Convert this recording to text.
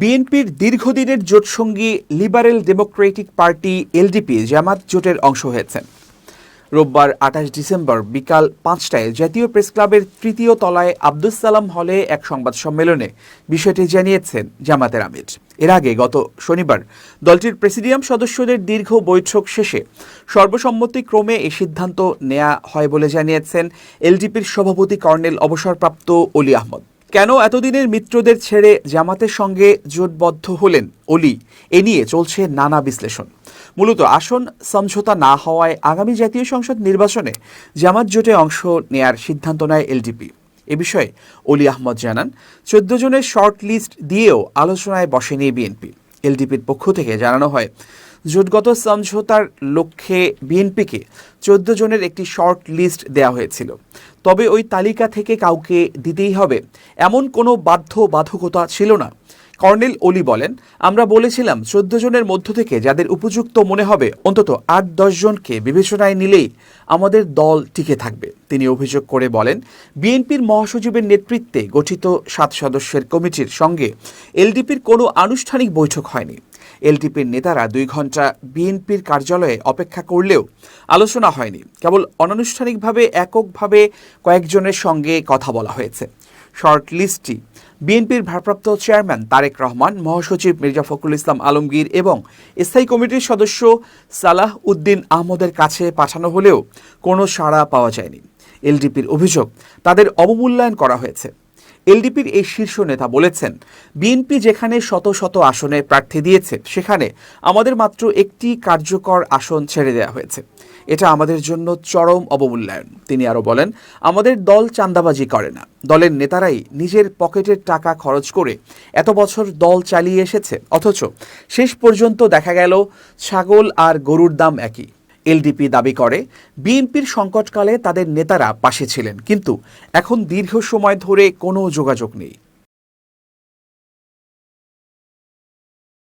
বিএনপির দীর্ঘদিনের জোটসঙ্গী liberal Democratic party LDP জামাত জোটের অংশ হয়েছেন। রোববার ২৮ ডিসেম্বর বিকাল ৫টায় জাতীয় প্রেসক্লাবের তৃতীয় তলায় আব্দুস সালাম হলে এক সংবাদ সম্মেলনে বিষয়টি জানিয়েছেন জামাতের আমির। এর আগে গত শনিবার দলটির প্রেসিডিয়াম সদস্যদের দীর্ঘ বৈঠক শেষে সর্বসম্মতিক্রমে এই সিদ্ধান্ত নেওয়া হয় বলে জানিয়েছেন এলডিপির সভাপতি কর্নেল অবসরপ্রাপ্ত অলি আহমদ। কেন এতদিনের মিত্রদের ছেড়ে জামাতের সঙ্গে জোটবদ্ধ হলেন অলি, এ নিয়ে চলছে নানা বিশ্লেষণ। মূলত আসন সমঝোতা না হওয়ায় আগামী জাতীয় সংসদ নির্বাচনে জামাত জোটে অংশ নেয়ার সিদ্ধান্ত নেয় এলডিপি। এ বিষয়ে অলি আহমদ জানান, ১৪ জনের শর্ট লিস্ট দিয়েও আলোচনায় বসেনি বিএনপি। এলডিপির পক্ষ থেকে জানানো হয়, জোটগত সমঝোতার লক্ষ্যে বিএনপিকে ১৪ জনের একটি শর্ট লিস্ট দেওয়া হয়েছিল, তবে ওই তালিকা থেকে কাউকে দিতেই হবে এমন কোনো বাধ্যবাধকতা ছিল না। কর্নেল অলি বলেন, আমরা বলেছিলাম ১৪ জনের মধ্য থেকে যাদের উপযুক্ত মনে হবে অন্তত ৮-১০ জনকে বিবেচনায় নিলেই আমাদের দল টিকে থাকবে। তিনি অভিযোগ করে বলেন, বিএনপির মহাসচিবের নেতৃত্বে গঠিত ৭ সদস্যের কমিটির সঙ্গে এলডিপির কোনো আনুষ্ঠানিক বৈঠক হয়নি। এলডিপির নেতারা ২ ঘন্টা বিএনপির কার্যালয়ে অপেক্ষা করলেও আলোচনা হয়নি। কেবল অনানুষ্ঠানিকভাবে এককভাবে কয়েকজনের সঙ্গে কথা বলা হয়েছে। শর্ট লিস্টটি বিএনপির ভারপ্রাপ্ত চেয়ারম্যান তারেক রহমান, মহাসচিব মির্জা ফখরুল ইসলাম আলমগীর এবং স্থায়ী কমিটির সদস্য সালাহ উদ্দিন আহমদের কাছে পাঠানো হলেও কোনো সাড়া পাওয়া যায়নি। এলডিপির অভিযোগ, তাদের অবমূল্যায়ন করা হয়েছে। এলডিপির এই শীর্ষ নেতা বলেছেন, বিএনপি যেখানে শত শত আসনে প্রার্থী দিয়েছে সেখানে আমাদের মাত্র একটি কার্যকর আসন ছেড়ে দেওয়া হয়েছে। এটা আমাদের জন্য চরম অবমূল্যায়ন। তিনি আরও বলেন, আমাদের দল চাঁদাবাজি করে না। দলের নেতারাই নিজের পকেটের টাকা খরচ করে এত বছর দল চালিয়ে এসেছে, অথচ শেষ পর্যন্ত দেখা গেল ছাগল আর গরুর দাম একই। এলডিপি দাবি করে, বিএনপির সংকটকালে তাদের নেতারা পাশে ছিলেন, কিন্তু এখন দীর্ঘ সময় ধরে কোনো যোগাযোগ নেই।